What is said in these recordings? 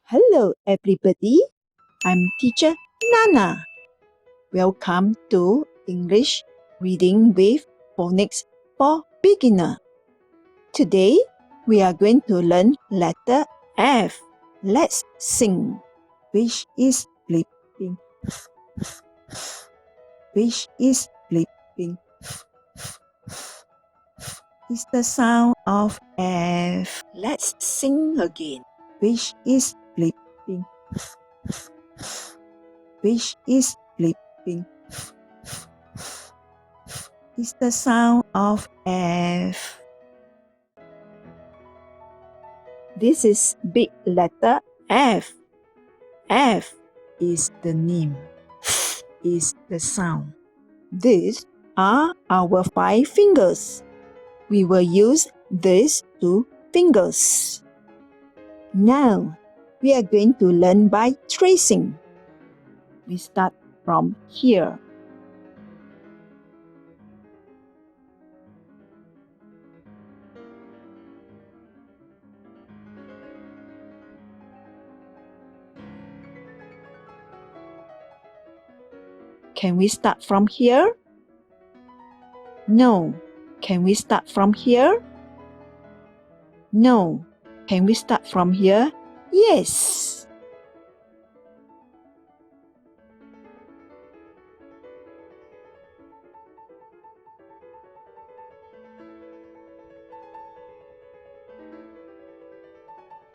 Hello everybody, I'm teacher Nana. Welcome to English Reading with Phonics for Beginner. Today we are going to learn letter F. Let's sing. Fish is flipping. Fish is flipping. It's the sound of F. Let's sing again. Fish is flipping. Fish is flipping. It's the sound of F. This is big letter F. F is the name. F is the sound. These are our 5 fingers. We will use these 2 fingers. Now, we are going to learn by tracing. We start from here. Can we start from here? No. Can we start from here? No. Can we start from here? Yes.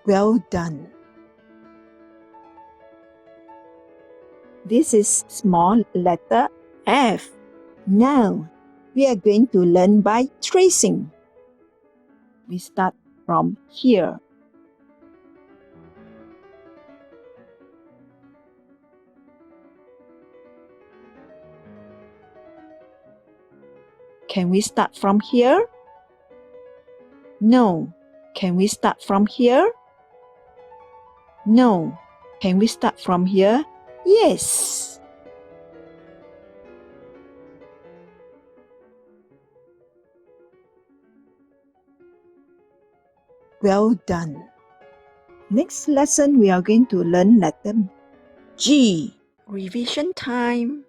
Well done. This is small letter F. Now, we are going to learn by tracing. We start from here. Can we start from here? No. Can we start from here? No. Can we start from here? Yes. Well done. Next lesson, we are going to learn letter G. Revision time.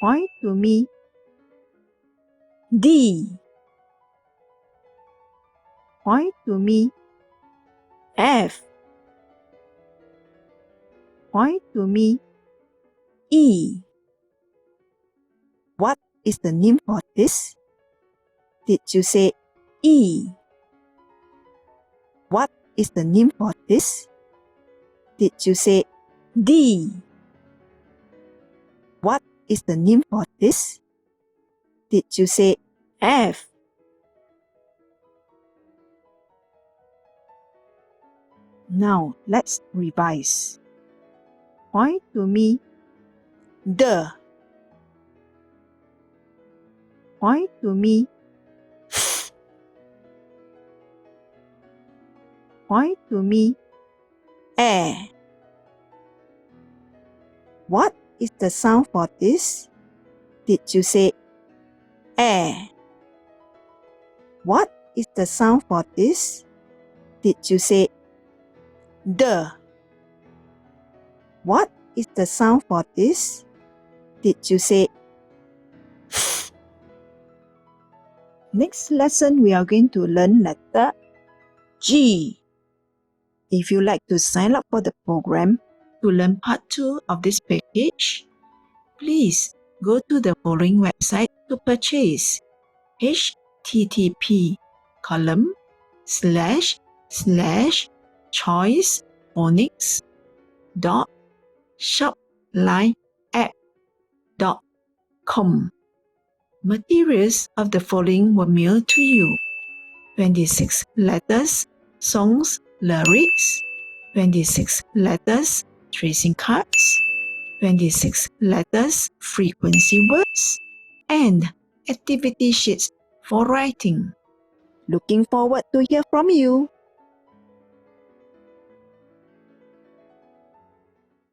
Point to me. D. Point to me. F. Point to me. E. What is the name for this? Did you say E? What is the name for this? Did you say D? What is the name for this? Did you say F? Now, let's revise. Point to me. The. Point to me. Point to me. Air. What is the sound for this? Did you say air? What is the sound for this? Did you say the? What is the sound for this? Did you say Next lesson, we are going to learn letter G. If you like to sign up for the program to learn part 2 of this package, please go to the following website to purchase: http://choicephonics.shoplineapp.com. Materials of the following were mailed to you: 26 letters, songs, lyrics; 26 letters, tracing cards; 26 letters, frequency words; and activity sheets for writing. Looking forward to hear from you.